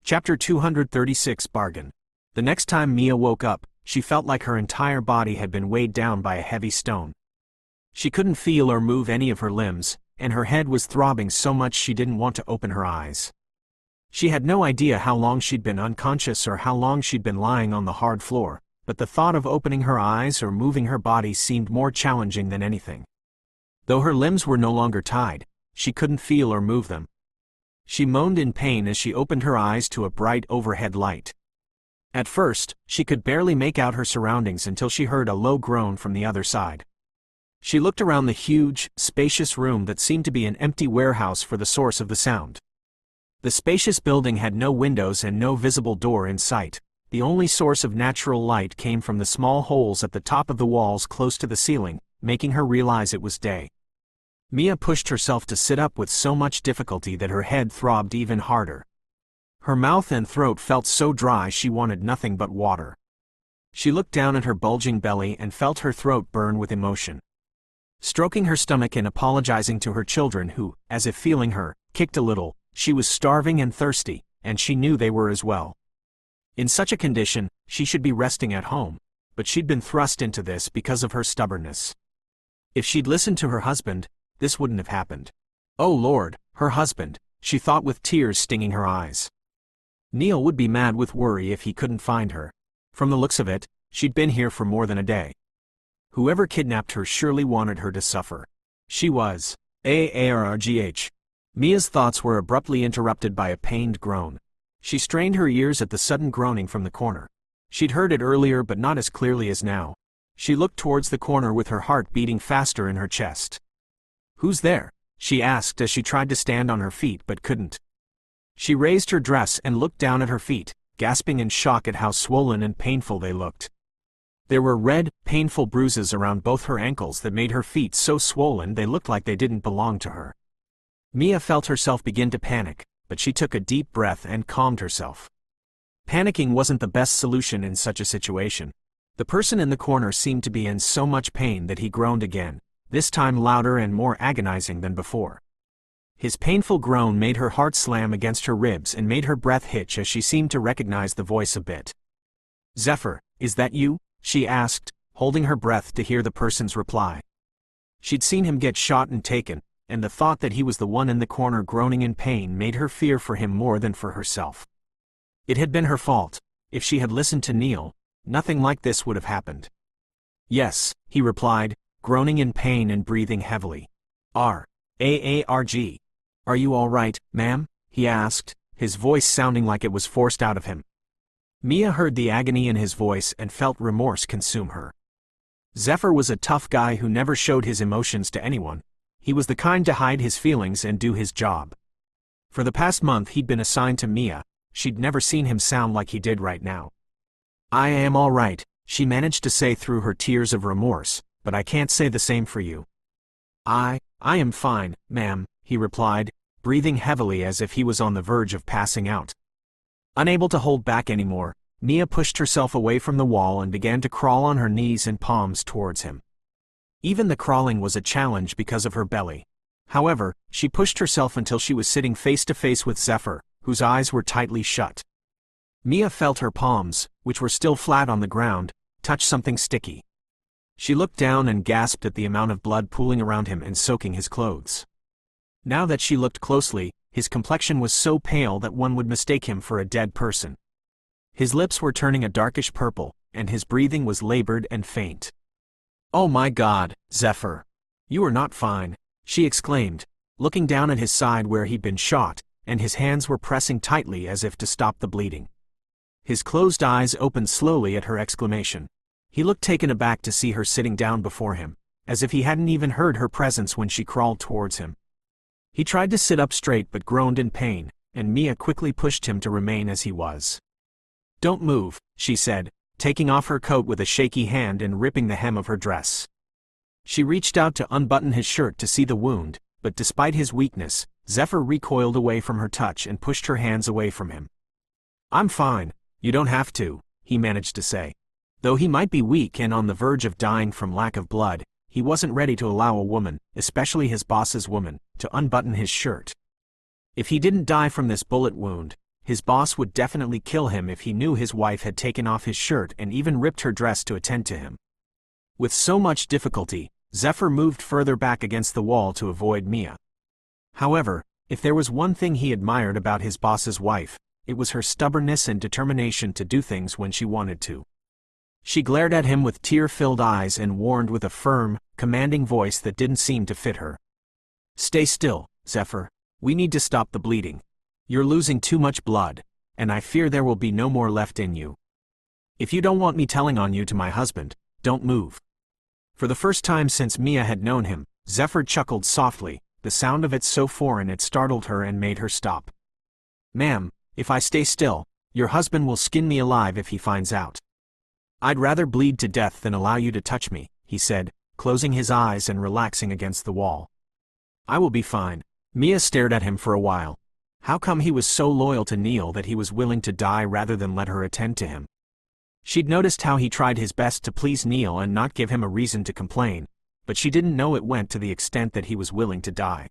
Chapter 236 Bargain. The next time Mia woke up, she felt like her entire body had been weighed down by a heavy stone. She couldn't feel or move any of her limbs, and her head was throbbing so much she didn't want to open her eyes. She had no idea how long she'd been unconscious or how long she'd been lying on the hard floor, but the thought of opening her eyes or moving her body seemed more challenging than anything. Though her limbs were no longer tied, she couldn't feel or move them. She moaned in pain as she opened her eyes to a bright overhead light. At first, she could barely make out her surroundings until she heard a low groan from the other side. She looked around the huge, spacious room that seemed to be an empty warehouse for the source of the sound. The spacious building had no windows and no visible door in sight. The only source of natural light came from the small holes at the top of the walls close to the ceiling, making her realize it was day. Mia pushed herself to sit up with so much difficulty that her head throbbed even harder. Her mouth and throat felt so dry she wanted nothing but water. She looked down at her bulging belly and felt her throat burn with emotion. Stroking her stomach and apologizing to her children who, as if feeling her, kicked a little, she was starving and thirsty, and she knew they were as well. In such a condition, she should be resting at home, but she'd been thrust into this because of her stubbornness. If she'd listened to her husband, this wouldn't have happened. Oh Lord, her husband, she thought with tears stinging her eyes. Neil would be mad with worry if he couldn't find her. From the looks of it, she'd been here for more than a day. Whoever kidnapped her surely wanted her to suffer. She was AARGH. Mia's thoughts were abruptly interrupted by a pained groan. She strained her ears at the sudden groaning from the corner. She'd heard it earlier but not as clearly as now. She looked towards the corner with her heart beating faster in her chest. "Who's there?" she asked as she tried to stand on her feet but couldn't. She raised her dress and looked down at her feet, gasping in shock at how swollen and painful they looked. There were red, painful bruises around both her ankles that made her feet so swollen they looked like they didn't belong to her. Mia felt herself begin to panic, but she took a deep breath and calmed herself. Panicking wasn't the best solution in such a situation. The person in the corner seemed to be in so much pain that he groaned again, this time louder and more agonizing than before. His painful groan made her heart slam against her ribs and made her breath hitch as she seemed to recognize the voice a bit. "Zephyr, is that you?" she asked, holding her breath to hear the person's reply. She'd seen him get shot and taken, and the thought that he was the one in the corner groaning in pain made her fear for him more than for herself. It had been her fault. If she had listened to Neil, nothing like this would have happened. "Yes," he replied, groaning in pain and breathing heavily. "AARG. Are you all right, ma'am?" he asked, his voice sounding like it was forced out of him. Mia heard the agony in his voice and felt remorse consume her. Zephyr was a tough guy who never showed his emotions to anyone. He was the kind to hide his feelings and do his job. For the past month he'd been assigned to Mia. She'd never seen him sound like he did right now. "I am all right," she managed to say through her tears of remorse, "but I can't say the same for you." I am fine, ma'am," he replied, breathing heavily as if he was on the verge of passing out. Unable to hold back anymore, Mia pushed herself away from the wall and began to crawl on her knees and palms towards him. Even the crawling was a challenge because of her belly. However, she pushed herself until she was sitting face to face with Zephyr, whose eyes were tightly shut. Mia felt her palms, which were still flat on the ground, touch something sticky. She looked down and gasped at the amount of blood pooling around him and soaking his clothes. Now that she looked closely, his complexion was so pale that one would mistake him for a dead person. His lips were turning a darkish purple, and his breathing was labored and faint. "Oh my God, Zephyr! You are not fine," she exclaimed, looking down at his side where he'd been shot, and his hands were pressing tightly as if to stop the bleeding. His closed eyes opened slowly at her exclamation. He looked taken aback to see her sitting down before him, as if he hadn't even heard her presence when she crawled towards him. He tried to sit up straight but groaned in pain, and Mia quickly pushed him to remain as he was. "Don't move," she said, taking off her coat with a shaky hand and ripping the hem of her dress. She reached out to unbutton his shirt to see the wound, but despite his weakness, Zephyr recoiled away from her touch and pushed her hands away from him. "I'm fine, you don't have to," he managed to say. Though he might be weak and on the verge of dying from lack of blood, he wasn't ready to allow a woman, especially his boss's woman, to unbutton his shirt. If he didn't die from this bullet wound, his boss would definitely kill him if he knew his wife had taken off his shirt and even ripped her dress to attend to him. With so much difficulty, Zephyr moved further back against the wall to avoid Mia. However, if there was one thing he admired about his boss's wife, it was her stubbornness and determination to do things when she wanted to. She glared at him with tear-filled eyes and warned with a firm, commanding voice that didn't seem to fit her. "Stay still, Zephyr. We need to stop the bleeding. You're losing too much blood, and I fear there will be no more left in you. If you don't want me telling on you to my husband, don't move." For the first time since Mia had known him, Zephyr chuckled softly, the sound of it so foreign it startled her and made her stop. "Ma'am, if I stay still, your husband will skin me alive if he finds out. I'd rather bleed to death than allow you to touch me," he said, closing his eyes and relaxing against the wall. "I will be fine." Mia stared at him for a while. How come he was so loyal to Neil that he was willing to die rather than let her attend to him? She'd noticed how he tried his best to please Neil and not give him a reason to complain, but she didn't know it went to the extent that he was willing to die.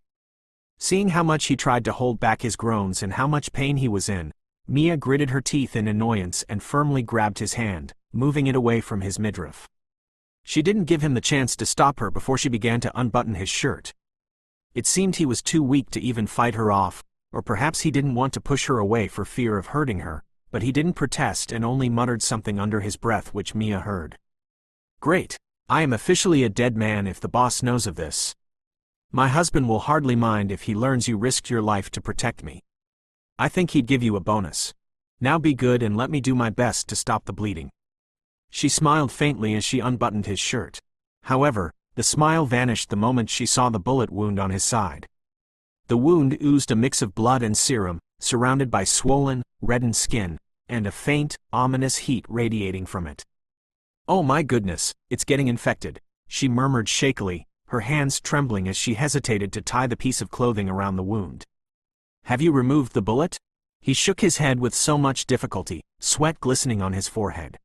Seeing how much he tried to hold back his groans and how much pain he was in, Mia gritted her teeth in annoyance and firmly grabbed his hand, moving it away from his midriff. She didn't give him the chance to stop her before she began to unbutton his shirt. It seemed he was too weak to even fight her off, or perhaps he didn't want to push her away for fear of hurting her, but he didn't protest and only muttered something under his breath which Mia heard. "Great. I am officially a dead man if the boss knows of this. My husband will hardly mind if he learns you risked your life to protect me. I think he'd give you a bonus. Now be good and let me do my best to stop the bleeding." She smiled faintly as she unbuttoned his shirt. However, the smile vanished the moment she saw the bullet wound on his side. The wound oozed a mix of blood and serum, surrounded by swollen, reddened skin, and a faint, ominous heat radiating from it. "Oh my goodness, it's getting infected," she murmured shakily, her hands trembling as she hesitated to tie the piece of clothing around the wound. "Have you removed the bullet?" He shook his head with so much difficulty, sweat glistening on his forehead.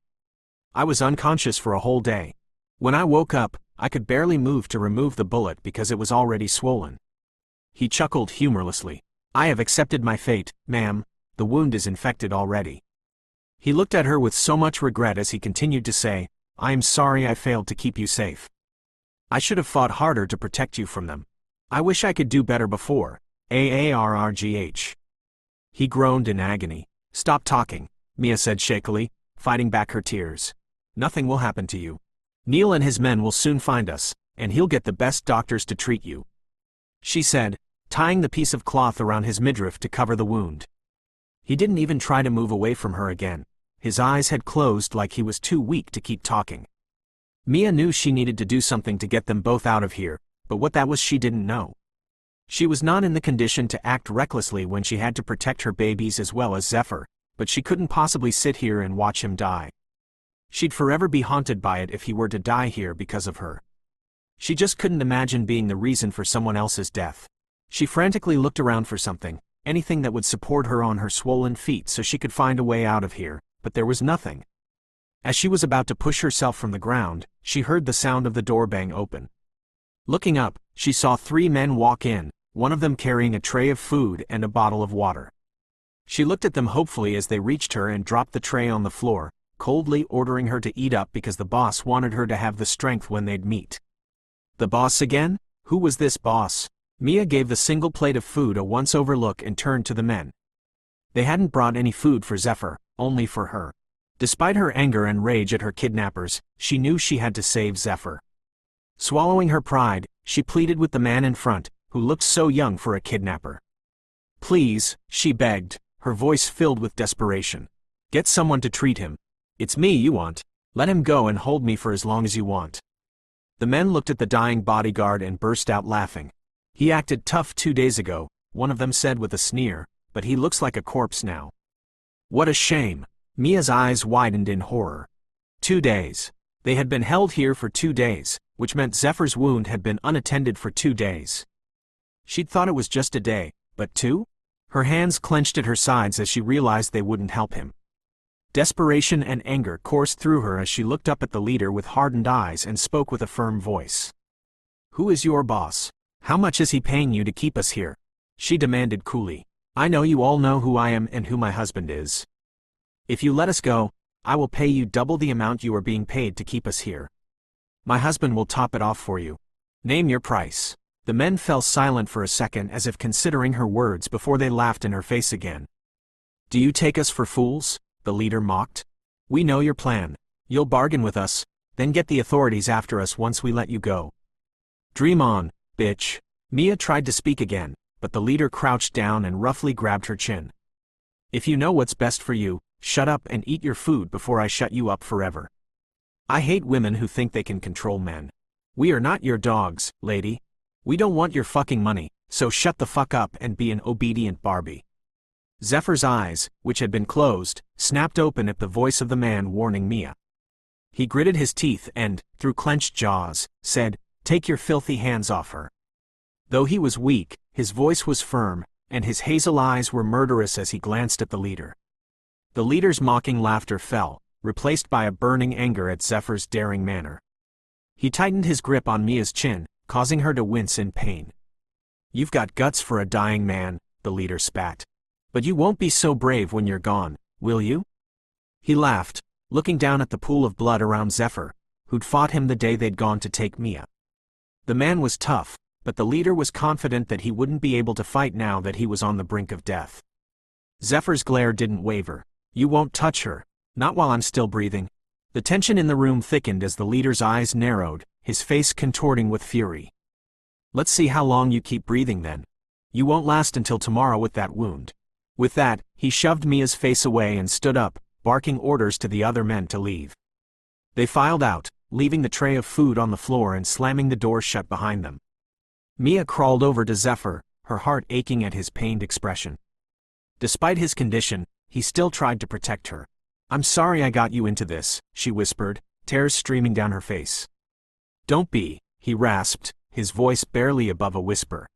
"I was unconscious for a whole day. When I woke up, I could barely move to remove the bullet because it was already swollen." He chuckled humorlessly. "I have accepted my fate, ma'am. The wound is infected already." He looked at her with so much regret as he continued to say, "I am sorry I failed to keep you safe. I should have fought harder to protect you from them. I wish I could do better before. AARRGH." He groaned in agony. "Stop talking," Mia said shakily, fighting back her tears. "Nothing will happen to you. Neil and his men will soon find us, and he'll get the best doctors to treat you," she said, tying the piece of cloth around his midriff to cover the wound. He didn't even try to move away from her again. His eyes had closed like he was too weak to keep talking. Mia knew she needed to do something to get them both out of here, but what that was she didn't know. She was not in the condition to act recklessly when she had to protect her babies as well as Zephyr, but she couldn't possibly sit here and watch him die. She'd forever be haunted by it if he were to die here because of her. She just couldn't imagine being the reason for someone else's death. She frantically looked around for something, anything that would support her on her swollen feet so she could find a way out of here, but there was nothing. As she was about to push herself from the ground, she heard the sound of the door bang open. Looking up, she saw 3 men walk in, one of them carrying a tray of food and a bottle of water. She looked at them hopefully as they reached her and dropped the tray on the floor, coldly ordering her to eat up because the boss wanted her to have the strength when they'd meet. The boss again? Who was this boss? Mia gave the single plate of food a once-over look and turned to the men. They hadn't brought any food for Zephyr, only for her. Despite her anger and rage at her kidnappers, she knew she had to save Zephyr. Swallowing her pride, she pleaded with the man in front, who looked so young for a kidnapper. "Please," she begged, her voice filled with desperation. "Get someone to treat him. It's me you want. Let him go and hold me for as long as you want." The men looked at the dying bodyguard and burst out laughing. "He acted tough 2 days ago," one of them said with a sneer, "but he looks like a corpse now." "What a shame!" Mia's eyes widened in horror. 2 days. They had been held here for 2 days, which meant Zephyr's wound had been unattended for 2 days. She'd thought it was just a day, but 2? Her hands clenched at her sides as she realized they wouldn't help him. Desperation and anger coursed through her as she looked up at the leader with hardened eyes and spoke with a firm voice. "Who is your boss? How much is he paying you to keep us here?" she demanded coolly. I know you all know who I am and who my husband is. If you let us go, I will pay you double the amount you are being paid to keep us here. My husband will top it off for you. Name your price." The men fell silent for a second as if considering her words before they laughed in her face again. "Do you take us for fools?" the leader mocked. "We know your plan. You'll bargain with us, then get the authorities after us once we let you go. Dream on, bitch." Mia tried to speak again, but the leader crouched down and roughly grabbed her chin. "If you know what's best for you, shut up and eat your food before I shut you up forever. I hate women who think they can control men. We are not your dogs, lady. We don't want your fucking money, so shut the fuck up and be an obedient Barbie." Zephyr's eyes, which had been closed, snapped open at the voice of the man warning Mia. He gritted his teeth and, through clenched jaws, said, "Take your filthy hands off her." Though he was weak, his voice was firm, and his hazel eyes were murderous as he glanced at the leader. The leader's mocking laughter fell, replaced by a burning anger at Zephyr's daring manner. He tightened his grip on Mia's chin, causing her to wince in pain. "You've got guts for a dying man," the leader spat. "But you won't be so brave when you're gone, will you?" He laughed, looking down at the pool of blood around Zephyr, who'd fought him the day they'd gone to take Mia. The man was tough, but the leader was confident that he wouldn't be able to fight now that he was on the brink of death. Zephyr's glare didn't waver. "You won't touch her, not while I'm still breathing." The tension in the room thickened as the leader's eyes narrowed, his face contorting with fury. "Let's see how long you keep breathing then. You won't last until tomorrow with that wound." With that, he shoved Mia's face away and stood up, barking orders to the other men to leave. They filed out, leaving the tray of food on the floor and slamming the door shut behind them. Mia crawled over to Zephyr, her heart aching at his pained expression. Despite his condition, he still tried to protect her. "I'm sorry I got you into this," she whispered, tears streaming down her face. "Don't be," he rasped, his voice barely above a whisper.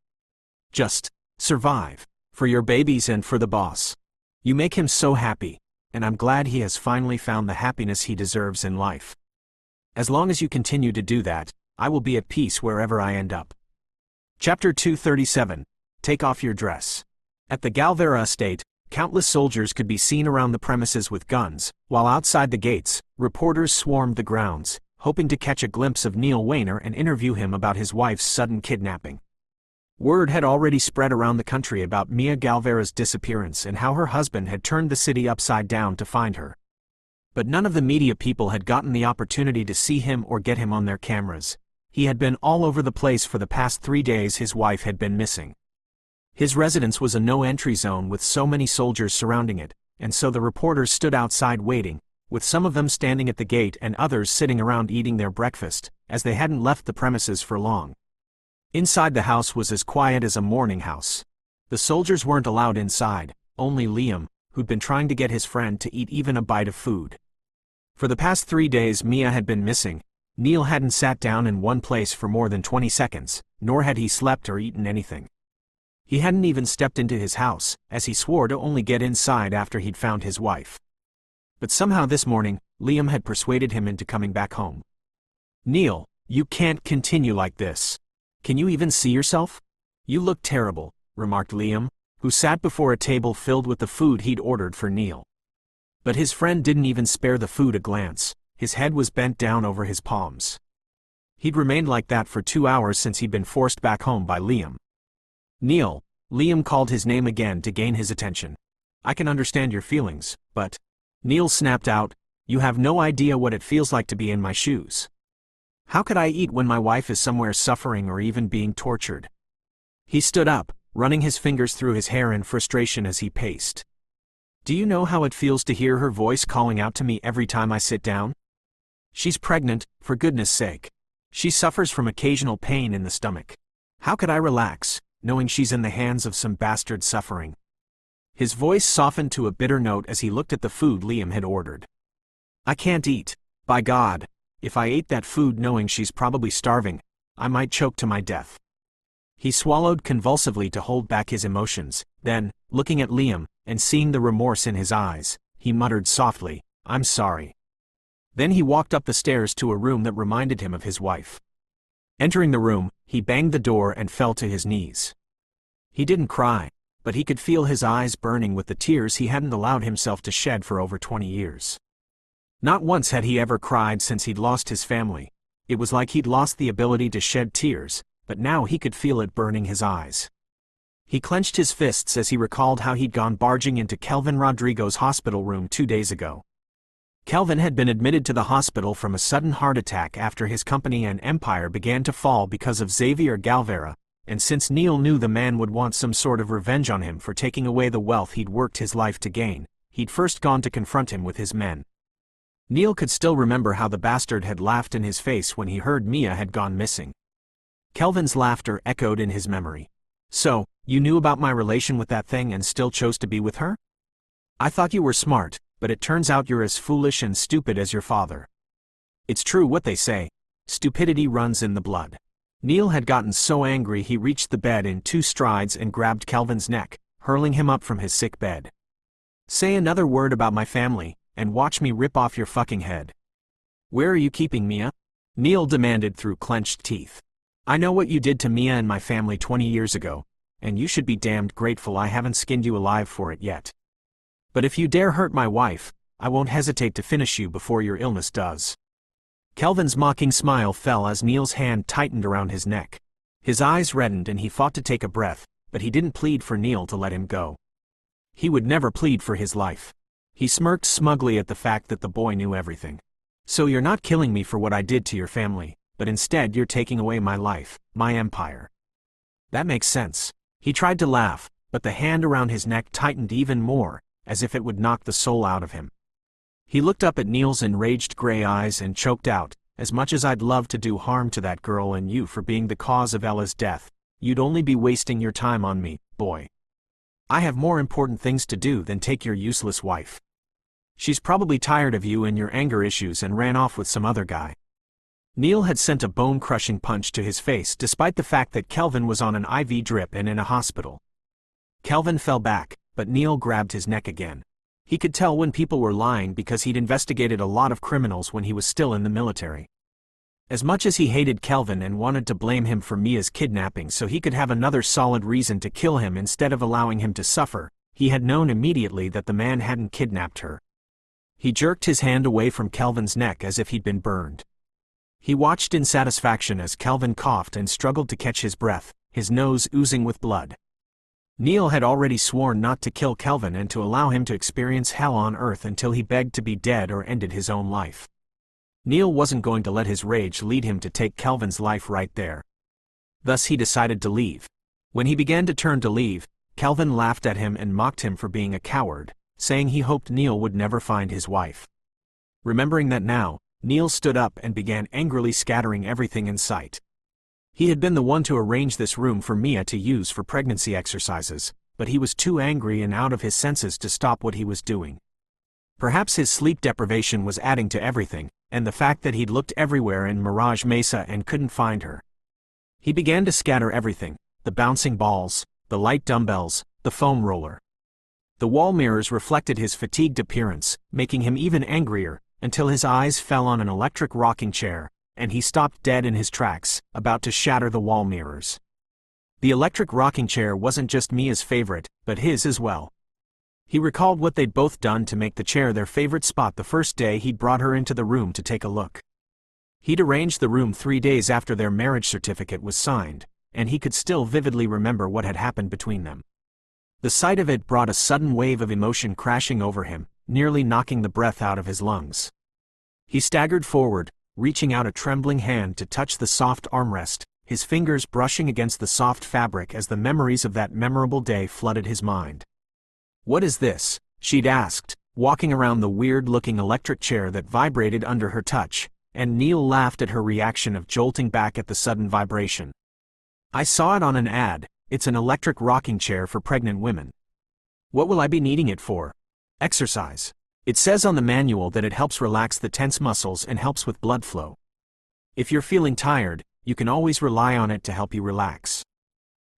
"Just survive. For your babies and for the boss. You make him so happy, and I'm glad he has finally found the happiness he deserves in life. As long as you continue to do that, I will be at peace wherever I end up." Chapter 237. Take off your dress. At the Galvera estate, countless soldiers could be seen around the premises with guns, while outside the gates, reporters swarmed the grounds, hoping to catch a glimpse of Neil Wayner and interview him about his wife's sudden kidnapping. Word had already spread around the country about Mia Galvera's disappearance and how her husband had turned the city upside down to find her. But none of the media people had gotten the opportunity to see him or get him on their cameras. He had been all over the place for the past 3 days his wife had been missing. His residence was a no-entry zone with so many soldiers surrounding it, and so the reporters stood outside waiting, with some of them standing at the gate and others sitting around eating their breakfast, as they hadn't left the premises for long. Inside the house was as quiet as a mourning house. The soldiers weren't allowed inside, only Liam, who'd been trying to get his friend to eat even a bite of food. For the past 3 days Mia had been missing. Neil hadn't sat down in one place for more than 20 seconds, nor had he slept or eaten anything. He hadn't even stepped into his house, as he swore to only get inside after he'd found his wife. But somehow this morning, Liam had persuaded him into coming back home. "Neil, you can't continue like this. Can you even see yourself? You look terrible," remarked Liam, who sat before a table filled with the food he'd ordered for Neil. But his friend didn't even spare the food a glance. His head was bent down over his palms. He'd remained like that for 2 hours since he'd been forced back home by Liam. "Neil," Liam called his name again to gain his attention. "I can understand your feelings, but..." Neil snapped out, "You have no idea what it feels like to be in my shoes. How could I eat when my wife is somewhere suffering or even being tortured?" He stood up, running his fingers through his hair in frustration as he paced. "Do you know how it feels to hear her voice calling out to me every time I sit down? She's pregnant, for goodness sake. She suffers from occasional pain in the stomach. How could I relax, knowing she's in the hands of some bastard suffering?" His voice softened to a bitter note as he looked at the food Liam had ordered. "I can't eat. By God, if I ate that food knowing she's probably starving, I might choke to my death." He swallowed convulsively to hold back his emotions, then, looking at Liam, and seeing the remorse in his eyes, he muttered softly, "I'm sorry." Then he walked up the stairs to a room that reminded him of his wife. Entering the room, he banged the door and fell to his knees. He didn't cry. but he could feel his eyes burning with the tears he hadn't allowed himself to shed for over 20 years. Not once had he ever cried since he'd lost his family. It was like he'd lost the ability to shed tears, but now he could feel it burning his eyes. He clenched his fists as he recalled how he'd gone barging into Kelvin Rodrigo's hospital room 2 days ago. Kelvin had been admitted to the hospital from a sudden heart attack after his company and empire began to fall because of Xavier Galvera, and since Neil knew the man would want some sort of revenge on him for taking away the wealth he'd worked his life to gain, he'd first gone to confront him with his men. Neil could still remember how the bastard had laughed in his face when he heard Mia had gone missing. Kelvin's laughter echoed in his memory. "So, you knew about my relation with that thing and still chose to be with her? I thought you were smart, but it turns out you're as foolish and stupid as your father. It's true what they say. Stupidity runs in the blood." Neil had gotten so angry he reached the bed in 2 strides and grabbed Kelvin's neck, hurling him up from his sick bed. "Say another word about my family, and watch me rip off your fucking head." "Where are you keeping Mia?" Neil demanded through clenched teeth. "I know what you did to Mia and my family 20 years ago, and you should be damned grateful I haven't skinned you alive for it yet. But if you dare hurt my wife, I won't hesitate to finish you before your illness does." Kelvin's mocking smile fell as Neil's hand tightened around his neck. His eyes reddened and he fought to take a breath, but he didn't plead for Neil to let him go. He would never plead for his life. He smirked smugly at the fact that the boy knew everything. "So you're not killing me for what I did to your family, but instead you're taking away my life, my empire. That makes sense." He tried to laugh, but the hand around his neck tightened even more, as if it would knock the soul out of him. He looked up at Neil's enraged gray eyes and choked out, "As much as I'd love to do harm to that girl and you for being the cause of Ella's death, you'd only be wasting your time on me, boy. I have more important things to do than take your useless wife. She's probably tired of you and your anger issues and ran off with some other guy." Neil had sent a bone-crushing punch to his face despite the fact that Kelvin was on an IV drip and in a hospital. Kelvin fell back, but Neil grabbed his neck again. He could tell when people were lying because he'd investigated a lot of criminals when he was still in the military. As much as he hated Kelvin and wanted to blame him for Mia's kidnapping so he could have another solid reason to kill him instead of allowing him to suffer, he had known immediately that the man hadn't kidnapped her. He jerked his hand away from Kelvin's neck as if he'd been burned. He watched in satisfaction as Kelvin coughed and struggled to catch his breath, his nose oozing with blood. Neil had already sworn not to kill Kelvin and to allow him to experience hell on earth until he begged to be dead or ended his own life. Neil wasn't going to let his rage lead him to take Kelvin's life right there. Thus he decided to leave. When he began to turn to leave, Kelvin laughed at him and mocked him for being a coward, saying he hoped Neil would never find his wife. Remembering that now, Neil stood up and began angrily scattering everything in sight. He had been the one to arrange this room for Mia to use for pregnancy exercises, but he was too angry and out of his senses to stop what he was doing. Perhaps his sleep deprivation was adding to everything, and the fact that he'd looked everywhere in Mirage Mesa and couldn't find her. He began to scatter everything: the bouncing balls, the light dumbbells, the foam roller. The wall mirrors reflected his fatigued appearance, making him even angrier, until his eyes fell on an electric rocking chair, and he stopped dead in his tracks, about to shatter the wall mirrors. The electric rocking chair wasn't just Mia's favorite, but his as well. He recalled what they'd both done to make the chair their favorite spot the first day he'd brought her into the room to take a look. He'd arranged the room 3 days after their marriage certificate was signed, and he could still vividly remember what had happened between them. The sight of it brought a sudden wave of emotion crashing over him, nearly knocking the breath out of his lungs. He staggered forward, reaching out a trembling hand to touch the soft armrest, his fingers brushing against the soft fabric as the memories of that memorable day flooded his mind. "What is this?" she'd asked, walking around the weird-looking electric chair that vibrated under her touch, and Neil laughed at her reaction of jolting back at the sudden vibration. "I saw it on an ad. It's an electric rocking chair for pregnant women." "What will I be needing it for?" "Exercise. It says on the manual that it helps relax the tense muscles and helps with blood flow. If you're feeling tired, you can always rely on it to help you relax."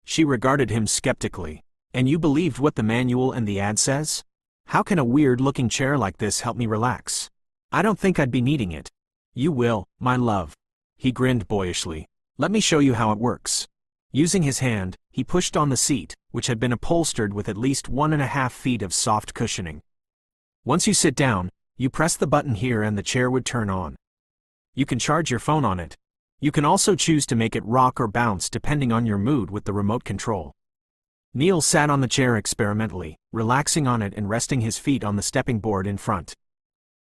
She regarded him skeptically. "And you believed what the manual and the ad says? How can a weird-looking chair like this help me relax? I don't think I'd be needing it." "You will, my love." He grinned boyishly. "Let me show you how it works." Using his hand, he pushed on the seat, which had been upholstered with at least 1.5 feet of soft cushioning. Once you sit down, you press the button here and the chair would turn on. You can charge your phone on it. You can also choose to make it rock or bounce depending on your mood with the remote control. Neil sat on the chair experimentally, relaxing on it and resting his feet on the stepping board in front.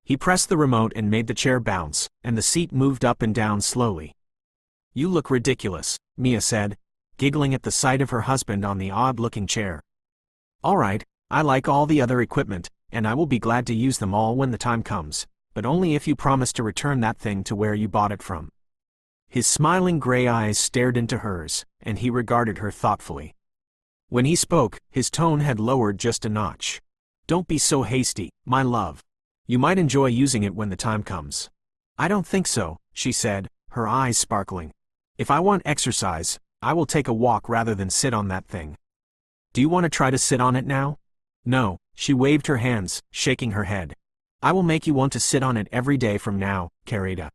He pressed the remote and made the chair bounce, and the seat moved up and down slowly. "You look ridiculous," Mia said, giggling at the sight of her husband on the odd-looking chair. "All right, I like all the other equipment, and I will be glad to use them all when the time comes, but only if you promise to return that thing to where you bought it from." His smiling gray eyes stared into hers, and he regarded her thoughtfully. When he spoke, his tone had lowered just a notch. "Don't be so hasty, my love. You might enjoy using it when the time comes." "I don't think so," she said, her eyes sparkling. "If I want exercise, I will take a walk rather than sit on that thing." "Do you want to try to sit on it now?" "No," she waved her hands, shaking her head. "I will make you want to sit on it every day from now, Carita."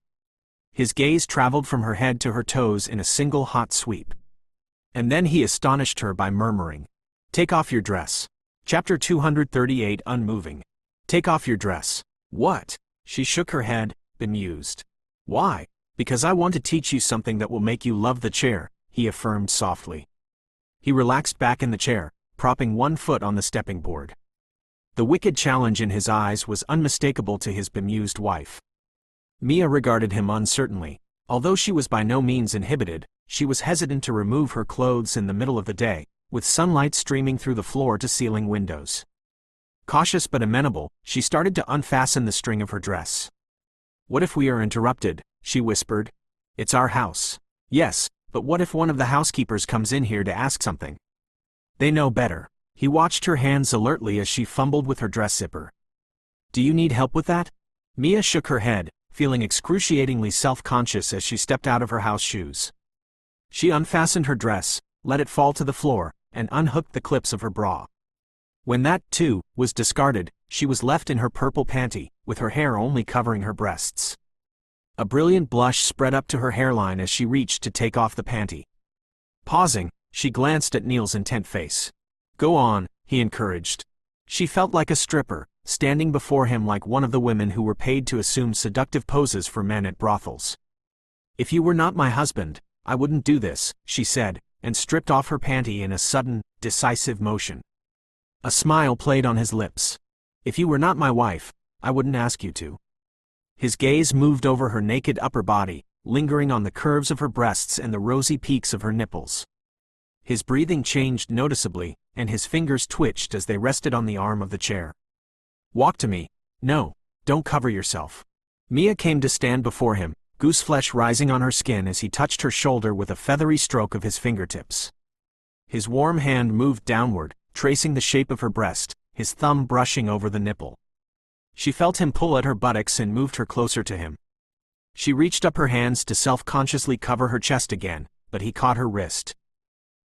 His gaze traveled from her head to her toes in a single hot sweep. And then he astonished her by murmuring, "Take off your dress." Chapter 238 Unmoving. "Take off your dress." "What?" She shook her head, bemused. "Why?" "Because I want to teach you something that will make you love the chair," he affirmed softly. He relaxed back in the chair, propping one foot on the stepping board. The wicked challenge in his eyes was unmistakable to his bemused wife. Mia regarded him uncertainly. Although she was by no means inhibited, she was hesitant to remove her clothes in the middle of the day, with sunlight streaming through the floor-to-ceiling windows. Cautious but amenable, she started to unfasten the string of her dress. "What if we are interrupted?" she whispered. "It's our house." "Yes, but what if one of the housekeepers comes in here to ask something?" "They know better." He watched her hands alertly as she fumbled with her dress zipper. "Do you need help with that?" Mia shook her head, feeling excruciatingly self-conscious as she stepped out of her house shoes. She unfastened her dress, let it fall to the floor, and unhooked the clips of her bra. When that, too, was discarded, she was left in her purple panty, with her hair only covering her breasts. A brilliant blush spread up to her hairline as she reached to take off the panty. Pausing, she glanced at Neil's intent face. "Go on," he encouraged. She felt like a stripper, standing before him like one of the women who were paid to assume seductive poses for men at brothels. "If you were not my husband, I wouldn't do this," she said, and stripped off her panty in a sudden, decisive motion. A smile played on his lips. "If you were not my wife, I wouldn't ask you to." His gaze moved over her naked upper body, lingering on the curves of her breasts and the rosy peaks of her nipples. His breathing changed noticeably, and his fingers twitched as they rested on the arm of the chair. "Walk to me." "No, don't cover yourself." Mia came to stand before him, gooseflesh rising on her skin as he touched her shoulder with a feathery stroke of his fingertips. His warm hand moved downward, tracing the shape of her breast, his thumb brushing over the nipple. She felt him pull at her buttocks and moved her closer to him. She reached up her hands to self-consciously cover her chest again, but he caught her wrist.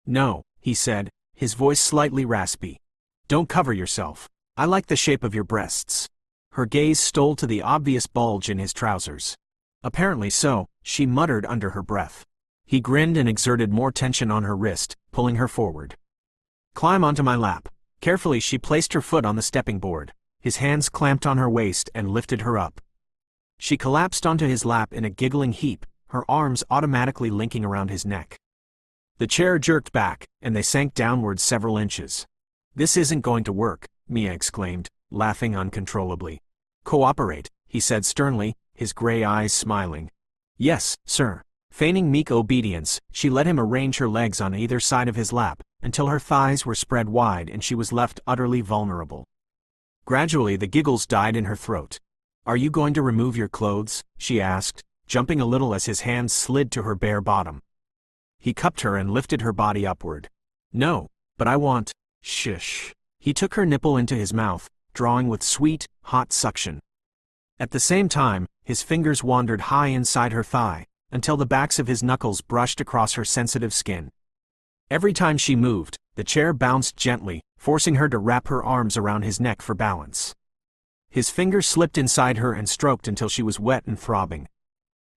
"No," he said, his voice slightly raspy. "Don't cover yourself. I like the shape of your breasts." Her gaze stole to the obvious bulge in his trousers. "Apparently so," she muttered under her breath. He grinned and exerted more tension on her wrist, pulling her forward. "Climb onto my lap." Carefully she placed her foot on the stepping board. His hands clamped on her waist and lifted her up. She collapsed onto his lap in a giggling heap, her arms automatically linking around his neck. The chair jerked back, and they sank downward several inches. "This isn't going to work," Mia exclaimed, laughing uncontrollably. "Cooperate," he said sternly, his gray eyes smiling. "Yes, sir." Feigning meek obedience, she let him arrange her legs on either side of his lap, until her thighs were spread wide and she was left utterly vulnerable. Gradually the giggles died in her throat. "Are you going to remove your clothes?" she asked, jumping a little as his hands slid to her bare bottom. He cupped her and lifted her body upward. "No, but I want..." "Shush." He took her nipple into his mouth, drawing with sweet, hot suction. At the same time, his fingers wandered high inside her thigh, until the backs of his knuckles brushed across her sensitive skin. Every time she moved, the chair bounced gently, forcing her to wrap her arms around his neck for balance. His fingers slipped inside her and stroked until she was wet and throbbing.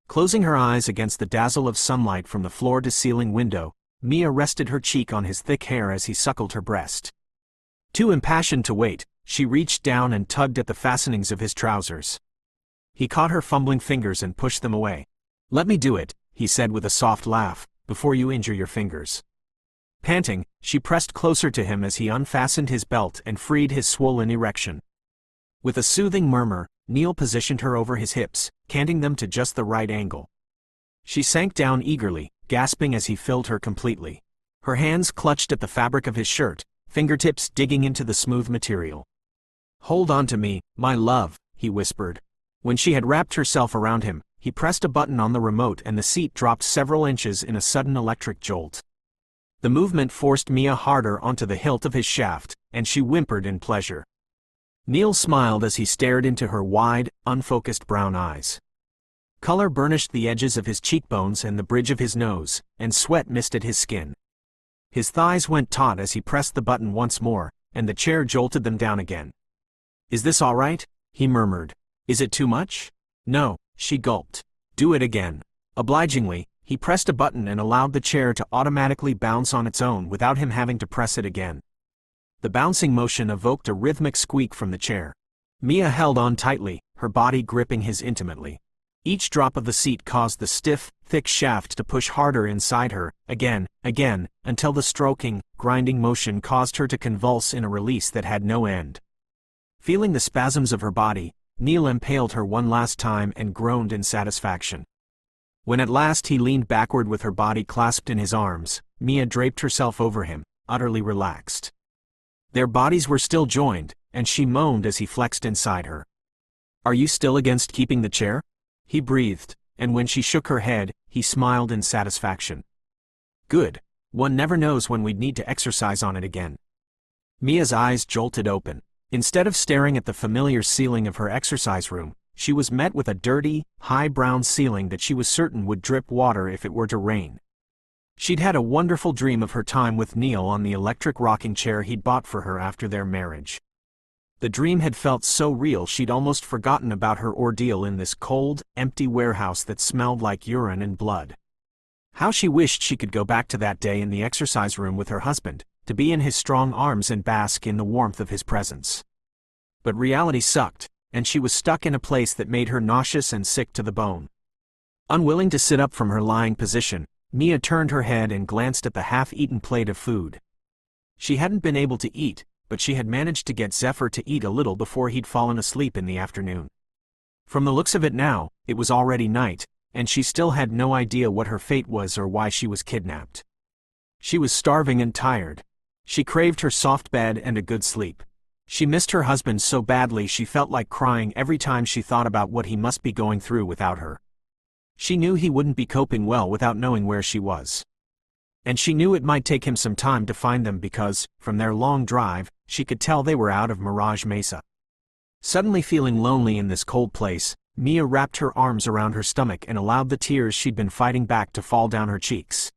Closing her eyes against the dazzle of sunlight from the floor-to-ceiling window, Mia rested her cheek on his thick hair as he suckled her breast. Too impassioned to wait, she reached down and tugged at the fastenings of his trousers. He caught her fumbling fingers and pushed them away. "Let me do it," he said with a soft laugh, "before you injure your fingers." Panting, she pressed closer to him as he unfastened his belt and freed his swollen erection. With a soothing murmur, Neil positioned her over his hips, canting them to just the right angle. She sank down eagerly, gasping as he filled her completely. Her hands clutched at the fabric of his shirt, fingertips digging into the smooth material. "Hold on to me, my love," he whispered. When she had wrapped herself around him, he pressed a button on the remote and the seat dropped several inches in a sudden electric jolt. The movement forced Mia harder onto the hilt of his shaft, and she whimpered in pleasure. Neil smiled as he stared into her wide, unfocused brown eyes. Color burnished the edges of his cheekbones and the bridge of his nose, and sweat misted his skin. His thighs went taut as he pressed the button once more, and the chair jolted them down again. "Is this all right?" he murmured. "Is it too much?" "No," she gulped. "Do it again." Obligingly, he pressed a button and allowed the chair to automatically bounce on its own without him having to press it again. The bouncing motion evoked a rhythmic squeak from the chair. Mia held on tightly, her body gripping his intimately. Each drop of the seat caused the stiff, thick shaft to push harder inside her, again, until the stroking, grinding motion caused her to convulse in a release that had no end. Feeling the spasms of her body, Neil impaled her one last time and groaned in satisfaction. When at last he leaned backward with her body clasped in his arms, Mia draped herself over him, utterly relaxed. Their bodies were still joined, and she moaned as he flexed inside her. "Are you still against keeping the chair?" he breathed, and when she shook her head, he smiled in satisfaction. "Good. One never knows when we'd need to exercise on it again." Mia's eyes jolted open. Instead of staring at the familiar ceiling of her exercise room, she was met with a dirty, high brown ceiling that she was certain would drip water if it were to rain. She'd had a wonderful dream of her time with Neil on the electric rocking chair he'd bought for her after their marriage. The dream had felt so real she'd almost forgotten about her ordeal in this cold, empty warehouse that smelled like urine and blood. How she wished she could go back to that day in the exercise room with her husband, to be in his strong arms and bask in the warmth of his presence. But reality sucked, and she was stuck in a place that made her nauseous and sick to the bone. Unwilling to sit up from her lying position, Mia turned her head and glanced at the half-eaten plate of food. She hadn't been able to eat, but she had managed to get Zephyr to eat a little before he'd fallen asleep in the afternoon. From the looks of it now, it was already night, and she still had no idea what her fate was or why she was kidnapped. She was starving and tired. She craved her soft bed and a good sleep. She missed her husband so badly she felt like crying every time she thought about what he must be going through without her. She knew he wouldn't be coping well without knowing where she was. And she knew it might take him some time to find them because, from their long drive, she could tell they were out of Mirage Mesa. Suddenly feeling lonely in this cold place, Mia wrapped her arms around her stomach and allowed the tears she'd been fighting back to fall down her cheeks.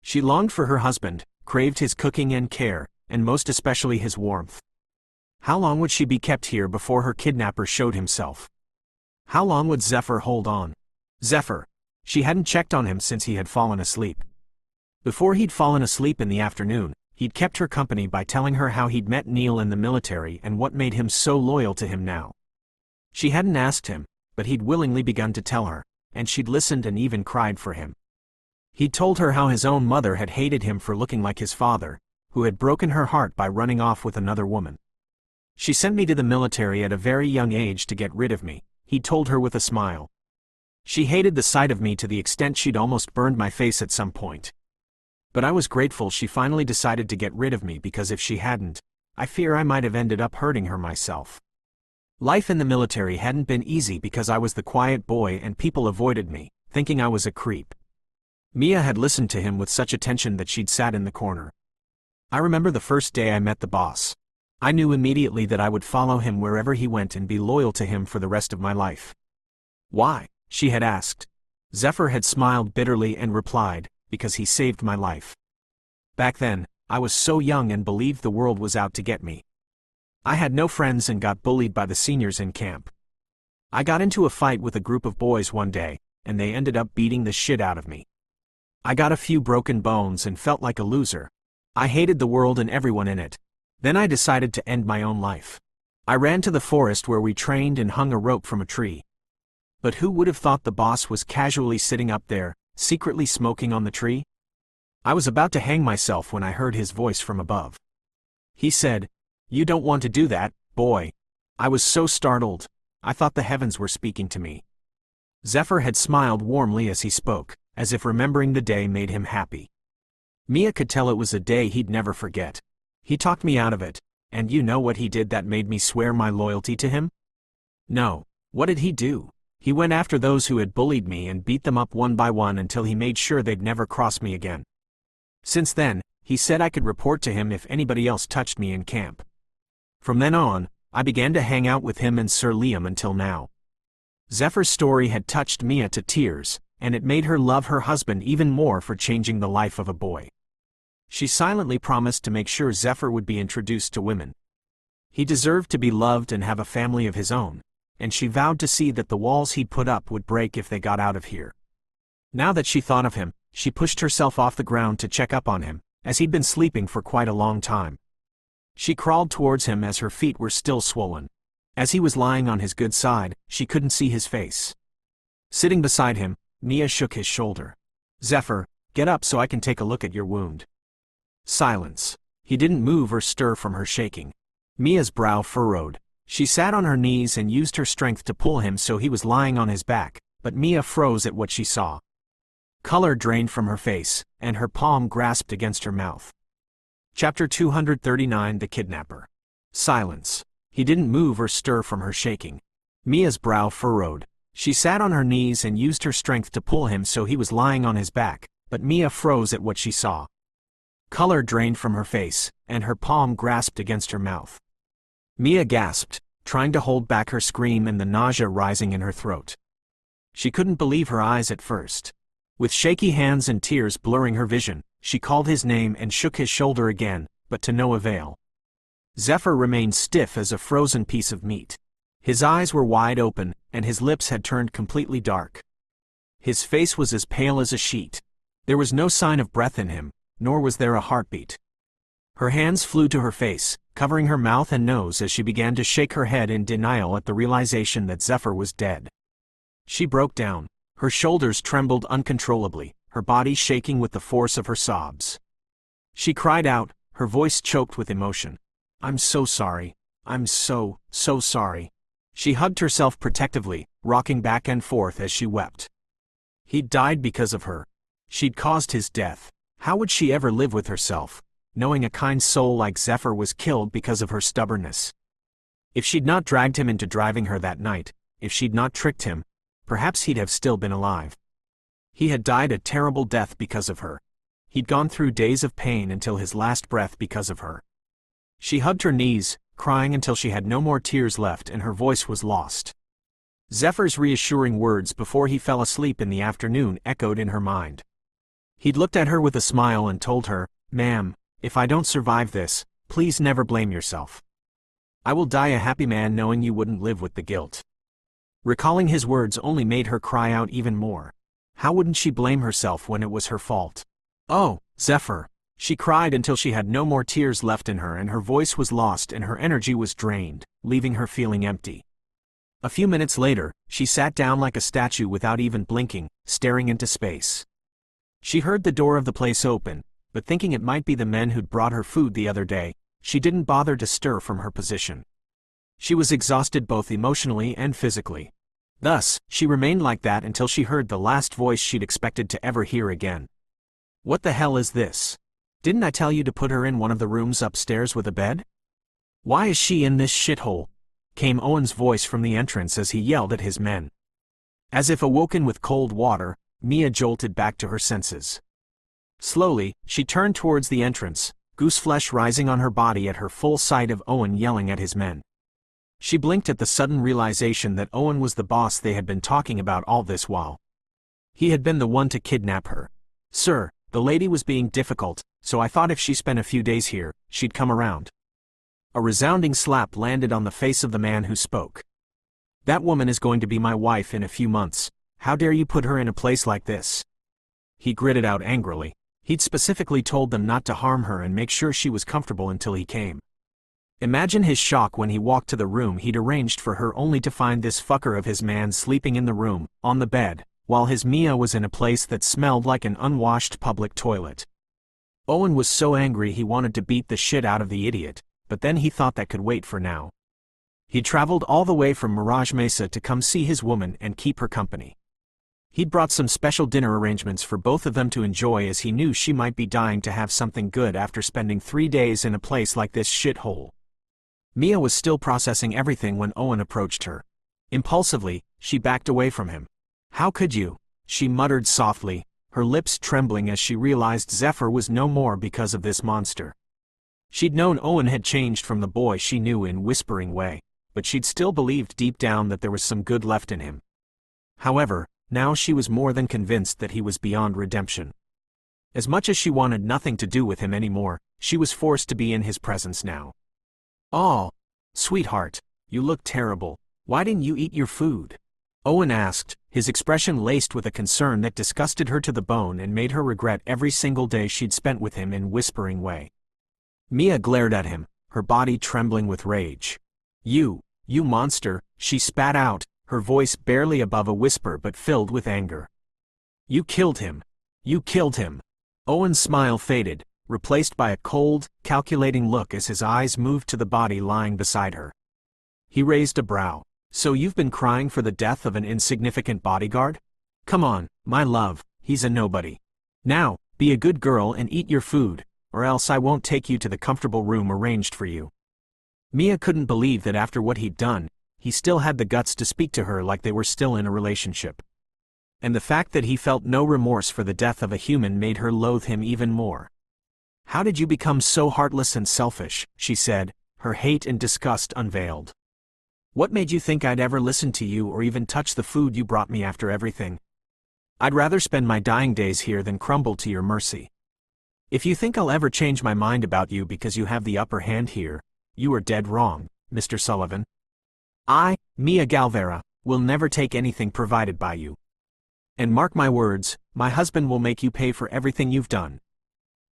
She longed for her husband, craved his cooking and care, and most especially his warmth. How long would she be kept here before her kidnapper showed himself? How long would Zephyr hold on? Zephyr. She hadn't checked on him since he had fallen asleep. Before he'd fallen asleep in the afternoon, he'd kept her company by telling her how he'd met Neil in the military and what made him so loyal to him now. She hadn't asked him, but he'd willingly begun to tell her, and she'd listened and even cried for him. He'd told her how his own mother had hated him for looking like his father, who had broken her heart by running off with another woman. "She sent me to the military at a very young age to get rid of me," he told her with a smile. "She hated the sight of me to the extent she'd almost burned my face at some point. But I was grateful she finally decided to get rid of me because if she hadn't, I fear I might have ended up hurting her myself. Life in the military hadn't been easy because I was the quiet boy and people avoided me, thinking I was a creep." Mia had listened to him with such attention that she'd sat in the corner. "I remember the first day I met the boss. I knew immediately that I would follow him wherever he went and be loyal to him for the rest of my life." "Why?" she had asked. Zephyr had smiled bitterly and replied, "Because he saved my life. Back then, I was so young and believed the world was out to get me. I had no friends and got bullied by the seniors in camp. I got into a fight with a group of boys one day, and they ended up beating the shit out of me. I got a few broken bones and felt like a loser. I hated the world and everyone in it. Then I decided to end my own life. I ran to the forest where we trained and hung a rope from a tree. But who would have thought the boss was casually sitting up there, secretly smoking on the tree? I was about to hang myself when I heard his voice from above. He said, "You don't want to do that, boy." I was so startled. I thought the heavens were speaking to me. Zephyr had smiled warmly as he spoke, as if remembering the day made him happy. Mia could tell it was a day he'd never forget. He talked me out of it, and you know what he did that made me swear my loyalty to him? No. What did he do? He went after those who had bullied me and beat them up one by one until he made sure they'd never cross me again. Since then, he said I could report to him if anybody else touched me in camp. From then on, I began to hang out with him and Sir Liam until now. Zephyr's story had touched Mia to tears, and it made her love her husband even more for changing the life of a boy. She silently promised to make sure Zephyr would be introduced to women. He deserved to be loved and have a family of his own, and she vowed to see that the walls he'd put up would break if they got out of here. Now that she thought of him, she pushed herself off the ground to check up on him, as he'd been sleeping for quite a long time. She crawled towards him as her feet were still swollen. As he was lying on his good side, she couldn't see his face. Sitting beside him, Mia shook his shoulder. "Zephyr, get up so I can take a look at your wound." Silence. He didn't move or stir from her shaking. Mia's brow furrowed. She sat on her knees and used her strength to pull him so he was lying on his back, but Mia froze at what she saw. Color drained from her face, and her palm grasped against her mouth. Chapter 239 The Kidnapper. Silence. He didn't move or stir from her shaking. Mia's brow furrowed. She sat on her knees and used her strength to pull him so he was lying on his back, but Mia froze at what she saw. Color drained from her face, and her palm grasped against her mouth. Mia gasped, trying to hold back her scream and the nausea rising in her throat. She couldn't believe her eyes at first. With shaky hands and tears blurring her vision, she called his name and shook his shoulder again, but to no avail. Zephyr remained stiff as a frozen piece of meat. His eyes were wide open, and his lips had turned completely dark. His face was as pale as a sheet. There was no sign of breath in him, nor was there a heartbeat. Her hands flew to her face, covering her mouth and nose as she began to shake her head in denial at the realization that Zephyr was dead. She broke down. Her shoulders trembled uncontrollably, her body shaking with the force of her sobs. She cried out, her voice choked with emotion. "I'm so sorry. I'm so sorry." She hugged herself protectively, rocking back and forth as she wept. He'd died because of her. She'd caused his death. How would she ever live with herself, knowing a kind soul like Zephyr was killed because of her stubbornness? If she'd not dragged him into driving her that night, if she'd not tricked him, perhaps he'd have still been alive. He had died a terrible death because of her. He'd gone through days of pain until his last breath because of her. She hugged her knees, crying until she had no more tears left and her voice was lost. Zephyr's reassuring words before he fell asleep in the afternoon echoed in her mind. He'd looked at her with a smile and told her, "Ma'am, if I don't survive this, please never blame yourself. I will die a happy man knowing you wouldn't live with the guilt." Recalling his words only made her cry out even more. How wouldn't she blame herself when it was her fault? "Oh, Zephyr," she cried until she had no more tears left in her and her voice was lost and her energy was drained, leaving her feeling empty. A few minutes later, she sat down like a statue without even blinking, staring into space. She heard the door of the place open, but thinking it might be the men who'd brought her food the other day, she didn't bother to stir from her position. She was exhausted both emotionally and physically. Thus, she remained like that until she heard the last voice she'd expected to ever hear again. "What the hell is this? Didn't I tell you to put her in one of the rooms upstairs with a bed? Why is she in this shithole?" came Owen's voice from the entrance as he yelled at his men. As if awoken with cold water, Mia jolted back to her senses. Slowly, she turned towards the entrance, gooseflesh rising on her body at her full sight of Owen yelling at his men. She blinked at the sudden realization that Owen was the boss they had been talking about all this while. He had been the one to kidnap her. "Sir, the lady was being difficult, so I thought if she spent a few days here, she'd come around." A resounding slap landed on the face of the man who spoke. "That woman is going to be my wife in a few months. How dare you put her in a place like this?" he gritted out angrily. He'd specifically told them not to harm her and make sure she was comfortable until he came. Imagine his shock when he walked to the room he'd arranged for her only to find this fucker of his man sleeping in the room, on the bed, while his Mia was in a place that smelled like an unwashed public toilet. Owen was so angry he wanted to beat the shit out of the idiot, but then he thought that could wait for now. He'd traveled all the way from Mirage Mesa to come see his woman and keep her company. He'd brought some special dinner arrangements for both of them to enjoy, as he knew she might be dying to have something good after spending 3 days in a place like this shithole. Mia was still processing everything when Owen approached her. Impulsively, she backed away from him. "How could you?" she muttered softly, her lips trembling as she realized Zephyr was no more because of this monster. She'd known Owen had changed from the boy she knew in whispering way, but she'd still believed deep down that there was some good left in him. However, now she was more than convinced that he was beyond redemption. As much as she wanted nothing to do with him anymore, she was forced to be in his presence now. "Oh, sweetheart, you look terrible. Why didn't you eat your food?" Owen asked, his expression laced with a concern that disgusted her to the bone and made her regret every single day she'd spent with him in whispering way. Mia glared at him, her body trembling with rage. You monster," she spat out, her voice barely above a whisper but filled with anger. "You killed him. You killed him." Owen's smile faded, replaced by a cold, calculating look as his eyes moved to the body lying beside her. He raised a brow. "So you've been crying for the death of an insignificant bodyguard? Come on, my love, he's a nobody. Now, be a good girl and eat your food, or else I won't take you to the comfortable room arranged for you." Mia couldn't believe that after what he'd done, he still had the guts to speak to her like they were still in a relationship. And the fact that he felt no remorse for the death of a human made her loathe him even more. "How did you become so heartless and selfish?" she said, her hate and disgust unveiled. "What made you think I'd ever listen to you or even touch the food you brought me after everything? I'd rather spend my dying days here than crumble to your mercy. If you think I'll ever change my mind about you because you have the upper hand here, you are dead wrong, Mr. Sullivan. I, Mia Galvera, will never take anything provided by you. And mark my words, my husband will make you pay for everything you've done."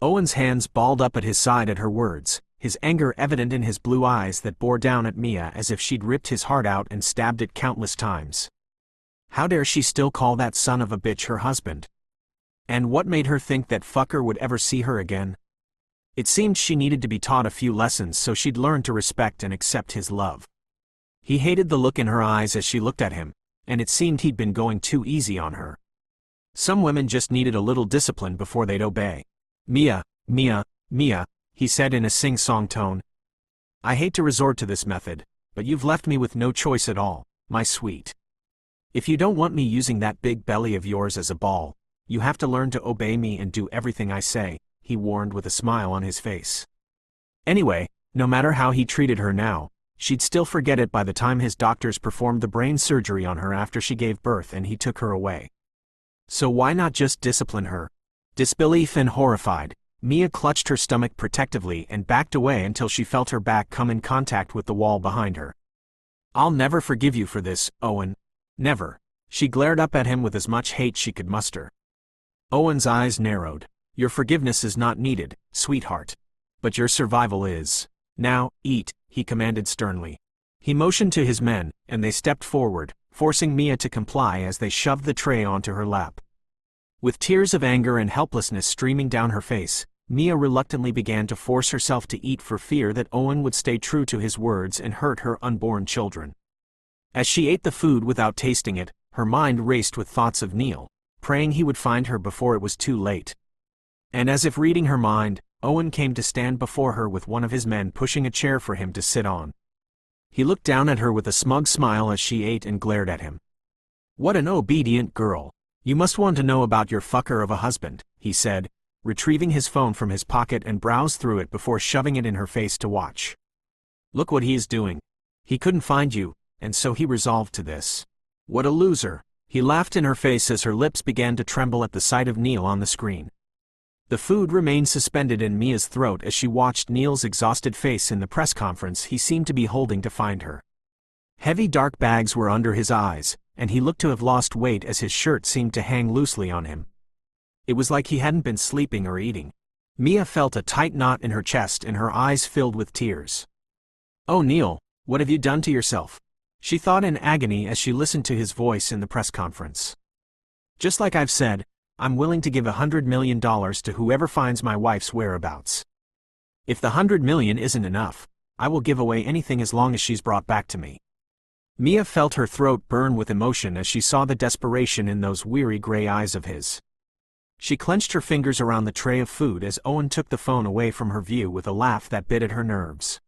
Owen's hands balled up at his side at her words, his anger evident in his blue eyes that bore down at Mia as if she'd ripped his heart out and stabbed it countless times. How dare she still call that son of a bitch her husband? And what made her think that fucker would ever see her again? It seemed she needed to be taught a few lessons so she'd learn to respect and accept his love. He hated the look in her eyes as she looked at him, and it seemed he'd been going too easy on her. Some women just needed a little discipline before they'd obey. "Mia, he said in a sing-song tone. "I hate to resort to this method, but you've left me with no choice at all, my sweet. If you don't want me using that big belly of yours as a ball, you have to learn to obey me and do everything I say," he warned with a smile on his face. Anyway, no matter how he treated her now, she'd still forget it by the time his doctors performed the brain surgery on her after she gave birth and he took her away. So why not just discipline her? Disbelief and horrified, Mia clutched her stomach protectively and backed away until she felt her back come in contact with the wall behind her. "I'll never forgive you for this, Owen. Never." She glared up at him with as much hate she could muster. Owen's eyes narrowed. "Your forgiveness is not needed, sweetheart. But your survival is. Now, eat," he commanded sternly. He motioned to his men, and they stepped forward, forcing Mia to comply as they shoved the tray onto her lap. With tears of anger and helplessness streaming down her face, Mia reluctantly began to force herself to eat for fear that Owen would stay true to his words and hurt her unborn children. As she ate the food without tasting it, her mind raced with thoughts of Neil, praying he would find her before it was too late. And as if reading her mind, Owen came to stand before her with one of his men pushing a chair for him to sit on. He looked down at her with a smug smile as she ate and glared at him. "What an obedient girl. You must want to know about your fucker of a husband," he said, retrieving his phone from his pocket and browsed through it before shoving it in her face to watch. "Look what he is doing. He couldn't find you, and so he resolved to this. What a loser." He laughed in her face as her lips began to tremble at the sight of Neil on the screen. The food remained suspended in Mia's throat as she watched Neil's exhausted face in the press conference he seemed to be holding to find her. Heavy dark bags were under his eyes, and he looked to have lost weight as his shirt seemed to hang loosely on him. It was like he hadn't been sleeping or eating. Mia felt a tight knot in her chest and her eyes filled with tears. "Oh Neil, what have you done to yourself?" she thought in agony as she listened to his voice in the press conference. "Just like I've said, I'm willing to give $100 million to whoever finds my wife's whereabouts. If the $100 million isn't enough, I will give away anything as long as she's brought back to me." Mia felt her throat burn with emotion as she saw the desperation in those weary gray eyes of his. She clenched her fingers around the tray of food as Owen took the phone away from her view with a laugh that bit at her nerves.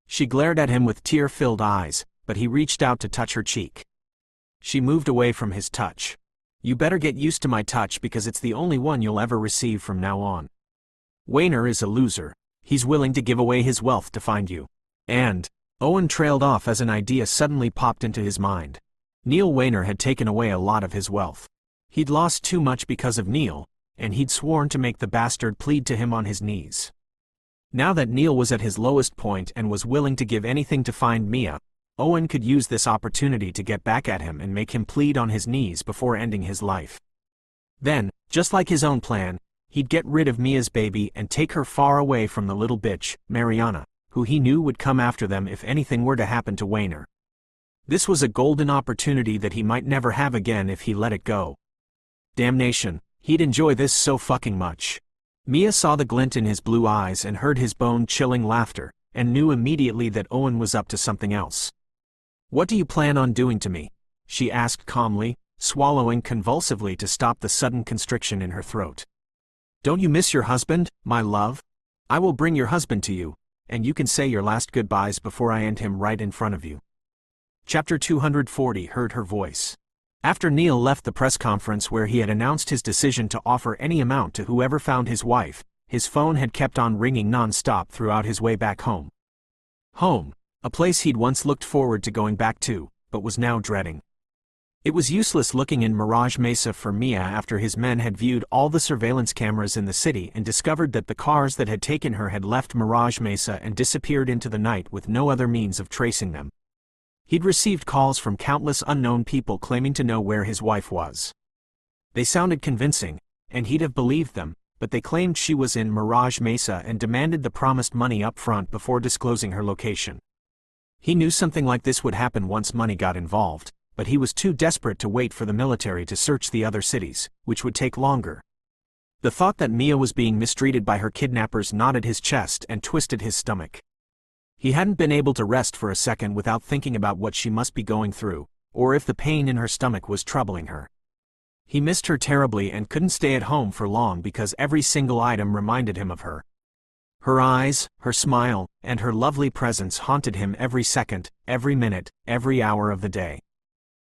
She glared at him with tear-filled eyes, but he reached out to touch her cheek. She moved away from his touch. "You better get used to my touch because it's the only one you'll ever receive from now on. Wayner is a loser. He's willing to give away his wealth to find you. And..." Owen trailed off as an idea suddenly popped into his mind. Neil Wayner had taken away a lot of his wealth. He'd lost too much because of Neil, and he'd sworn to make the bastard plead to him on his knees. Now that Neil was at his lowest point and was willing to give anything to find Mia, Owen could use this opportunity to get back at him and make him plead on his knees before ending his life. Then, just like his own plan, he'd get rid of Mia's baby and take her far away from the little bitch, Mariana, who he knew would come after them if anything were to happen to Wayner. This was a golden opportunity that he might never have again if he let it go. Damnation, he'd enjoy this so fucking much. Mia saw the glint in his blue eyes and heard his bone-chilling laughter, and knew immediately that Owen was up to something else. "What do you plan on doing to me?" she asked calmly, swallowing convulsively to stop the sudden constriction in her throat. "Don't you miss your husband, my love? I will bring your husband to you, and you can say your last goodbyes before I end him right in front of you." Chapter 240 heard her voice. After Neil left the press conference where he had announced his decision to offer any amount to whoever found his wife, his phone had kept on ringing non-stop throughout his way back home. Home, a place he'd once looked forward to going back to, but was now dreading. It was useless looking in Mirage Mesa for Mia after his men had viewed all the surveillance cameras in the city and discovered that the cars that had taken her had left Mirage Mesa and disappeared into the night with no other means of tracing them. He'd received calls from countless unknown people claiming to know where his wife was. They sounded convincing, and he'd have believed them, but they claimed she was in Mirage Mesa and demanded the promised money up front before disclosing her location. He knew something like this would happen once money got involved, but he was too desperate to wait for the military to search the other cities, which would take longer. The thought that Mia was being mistreated by her kidnappers knotted his chest and twisted his stomach. He hadn't been able to rest for a second without thinking about what she must be going through, or if the pain in her stomach was troubling her. He missed her terribly and couldn't stay at home for long because every single item reminded him of her. Her eyes, her smile, and her lovely presence haunted him every second, every minute, every hour of the day.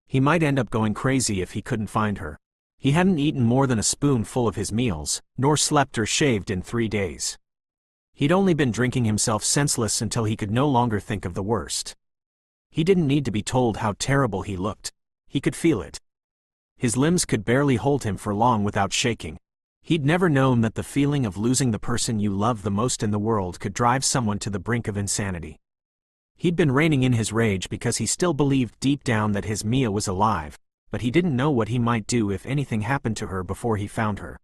He might end up going crazy if he couldn't find her. He hadn't eaten more than a spoonful of his meals, nor slept or shaved in 3 days. He'd only been drinking himself senseless until he could no longer think of the worst. He didn't need to be told how terrible he looked. He could feel it. His limbs could barely hold him for long without shaking. He'd never known that the feeling of losing the person you love the most in the world could drive someone to the brink of insanity. He'd been reining in his rage because he still believed deep down that his Mia was alive, but he didn't know what he might do if anything happened to her before he found her.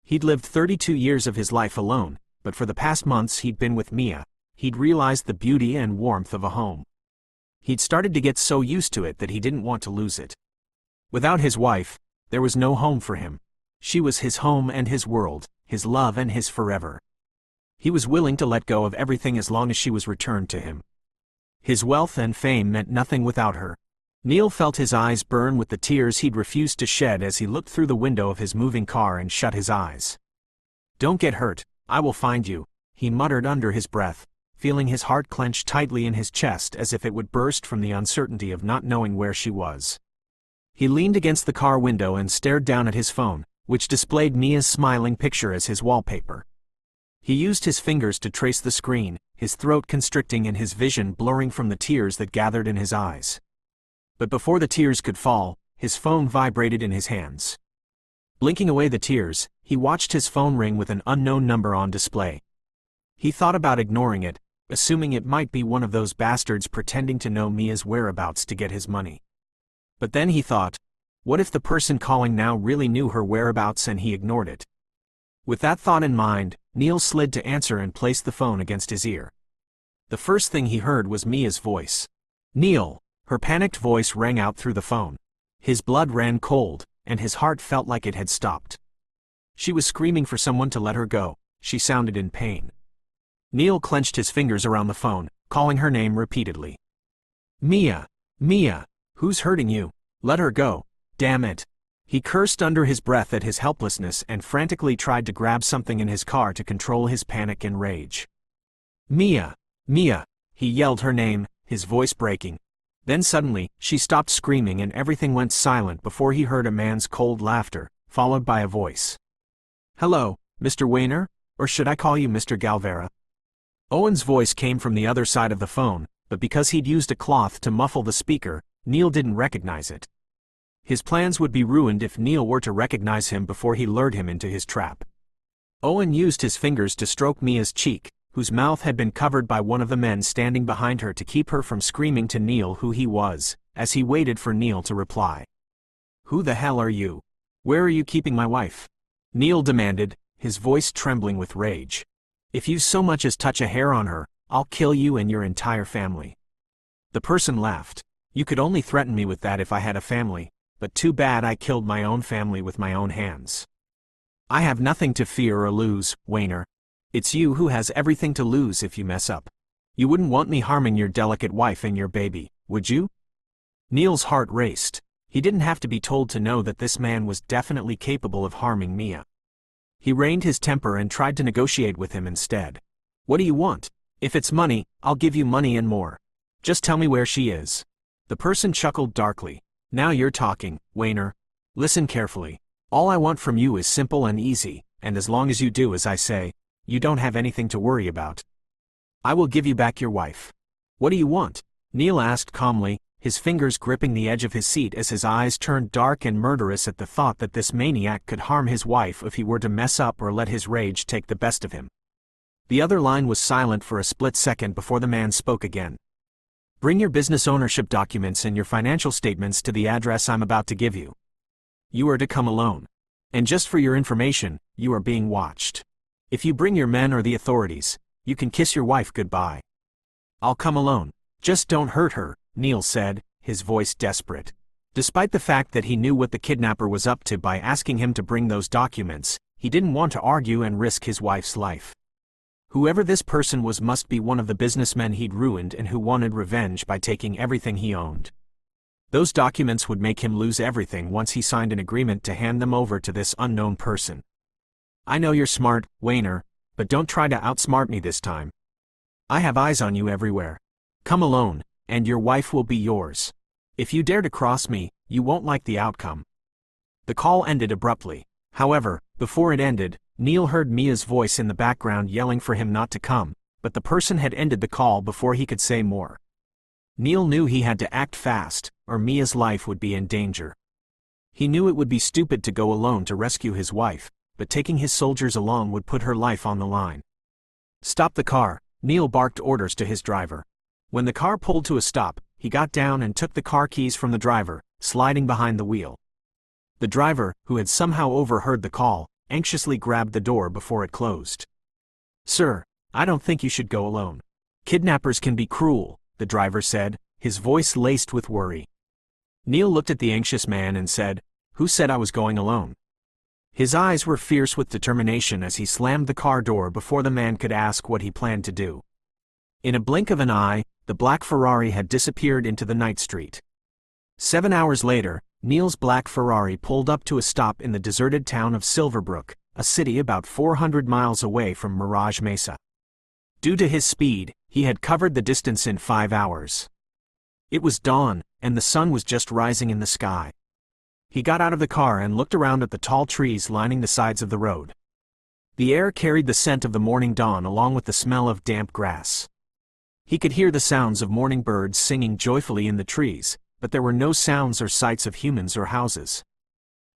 He'd lived 32 years of his life alone, but for the past months he'd been with Mia. He'd realized the beauty and warmth of a home. He'd started to get so used to it that he didn't want to lose it. Without his wife, there was no home for him. She was his home and his world, his love and his forever. He was willing to let go of everything as long as she was returned to him. His wealth and fame meant nothing without her. Neil felt his eyes burn with the tears he'd refused to shed as he looked through the window of his moving car and shut his eyes. "Don't get hurt, I will find you," he muttered under his breath, feeling his heart clench tightly in his chest as if it would burst from the uncertainty of not knowing where she was. He leaned against the car window and stared down at his phone, which displayed Mia's smiling picture as his wallpaper. He used his fingers to trace the screen, his throat constricting and his vision blurring from the tears that gathered in his eyes. But before the tears could fall, his phone vibrated in his hands. Blinking away the tears, he watched his phone ring with an unknown number on display. He thought about ignoring it, assuming it might be one of those bastards pretending to know Mia's whereabouts to get his money. But then he thought, What if the person calling now really knew her whereabouts and he ignored it? With that thought in mind, Neil slid to answer and placed the phone against his ear. The first thing he heard was Mia's voice. "Neil!" Her panicked voice rang out through the phone. His blood ran cold, and his heart felt like it had stopped. She was screaming for someone to let her go. She sounded in pain. Neil clenched his fingers around the phone, calling her name repeatedly. "Mia! Mia! Who's hurting you? Let her go! Damn it!" He cursed under his breath at his helplessness and frantically tried to grab something in his car to control his panic and rage. "Mia! Mia!" He yelled her name, his voice breaking. Then suddenly, she stopped screaming and everything went silent before he heard a man's cold laughter, followed by a voice. "Hello, Mr. Weiner? Or should I call you Mr. Galvera?" Owen's voice came from the other side of the phone, but because he'd used a cloth to muffle the speaker, Neil didn't recognize it. His plans would be ruined if Neil were to recognize him before he lured him into his trap. Owen used his fingers to stroke Mia's cheek, whose mouth had been covered by one of the men standing behind her to keep her from screaming to Neil who he was, as he waited for Neil to reply. "Who the hell are you? Where are you keeping my wife?" Neil demanded, his voice trembling with rage. "If you so much as touch a hair on her, I'll kill you and your entire family." The person laughed. "You could only threaten me with that if I had a family, but too bad I killed my own family with my own hands. I have nothing to fear or lose, Weiner. It's you who has everything to lose if you mess up. You wouldn't want me harming your delicate wife and your baby, would you?" Neil's heart raced. He didn't have to be told to know that this man was definitely capable of harming Mia. He reined his temper and tried to negotiate with him instead. "What do you want? If it's money, I'll give you money and more. Just tell me where she is." The person chuckled darkly. "Now you're talking, Weiner. Listen carefully. All I want from you is simple and easy, and as long as you do as I say, you don't have anything to worry about. I will give you back your wife." "What do you want?" Neil asked calmly, his fingers gripping the edge of his seat as his eyes turned dark and murderous at the thought that this maniac could harm his wife if he were to mess up or let his rage take the best of him. The other line was silent for a split second before the man spoke again. "Bring your business ownership documents and your financial statements to the address I'm about to give you. You are to come alone. And just for your information, you are being watched. If you bring your men or the authorities, you can kiss your wife goodbye." "I'll come alone. Just don't hurt her," Neil said, his voice desperate. Despite the fact that he knew what the kidnapper was up to by asking him to bring those documents, he didn't want to argue and risk his wife's life. Whoever this person was must be one of the businessmen he'd ruined and who wanted revenge by taking everything he owned. Those documents would make him lose everything once he signed an agreement to hand them over to this unknown person. "I know you're smart, Weiner, but don't try to outsmart me this time. I have eyes on you everywhere. Come alone, and your wife will be yours. If you dare to cross me, you won't like the outcome." The call ended abruptly. However, before it ended, Neil heard Mia's voice in the background yelling for him not to come, but the person had ended the call before he could say more. Neil knew he had to act fast, or Mia's life would be in danger. He knew it would be stupid to go alone to rescue his wife, but taking his soldiers along would put her life on the line. "Stop the car," Neil barked orders to his driver. When the car pulled to a stop, he got down and took the car keys from the driver, sliding behind the wheel. The driver, who had somehow overheard the call, anxiously grabbed the door before it closed. "Sir, I don't think you should go alone. Kidnappers can be cruel," the driver said, his voice laced with worry. Neil looked at the anxious man and said, "Who said I was going alone?" His eyes were fierce with determination as he slammed the car door before the man could ask what he planned to do. In a blink of an eye, the black Ferrari had disappeared into the night street. 7 hours later, Neil's black Ferrari pulled up to a stop in the deserted town of Silverbrook, a city about 400 miles away from Mirage Mesa. Due to his speed, he had covered the distance in 5 hours. It was dawn, and the sun was just rising in the sky. He got out of the car and looked around at the tall trees lining the sides of the road. The air carried the scent of the morning dawn along with the smell of damp grass. He could hear the sounds of morning birds singing joyfully in the trees, but there were no sounds or sights of humans or houses.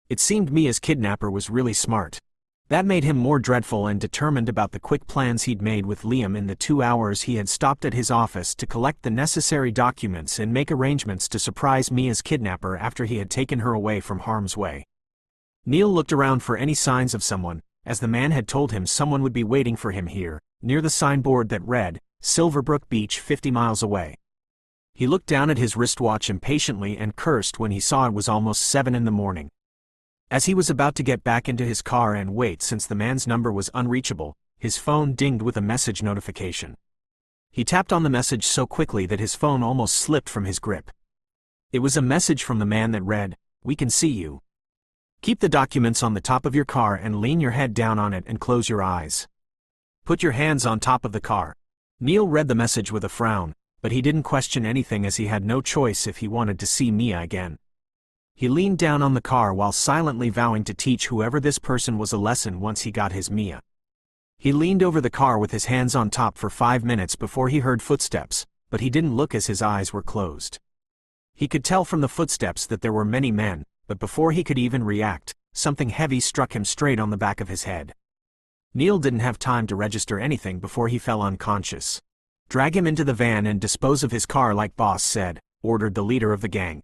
It seemed Mia's kidnapper was really smart. That made him more dreadful and determined about the quick plans he'd made with Liam in the 2 hours he had stopped at his office to collect the necessary documents and make arrangements to surprise Mia's kidnapper after he had taken her away from harm's way. Neil looked around for any signs of someone, as the man had told him someone would be waiting for him here, near the signboard that read, Silverbrook Beach 50 miles away. He looked down at his wristwatch impatiently and cursed when he saw it was almost 7 in the morning. As he was about to get back into his car and wait since the man's number was unreachable, his phone dinged with a message notification. He tapped on the message so quickly that his phone almost slipped from his grip. It was a message from the man that read, "We can see you. Keep the documents on the top of your car and lean your head down on it and close your eyes. Put your hands on top of the car." Neil read the message with a frown, but he didn't question anything as he had no choice if he wanted to see Mia again. He leaned down on the car while silently vowing to teach whoever this person was a lesson once he got his Mia. He leaned over the car with his hands on top for 5 minutes before he heard footsteps, but he didn't look as his eyes were closed. He could tell from the footsteps that there were many men, but before he could even react, something heavy struck him straight on the back of his head. Neil didn't have time to register anything before he fell unconscious. "Drag him into the van and dispose of his car like boss said," ordered the leader of the gang.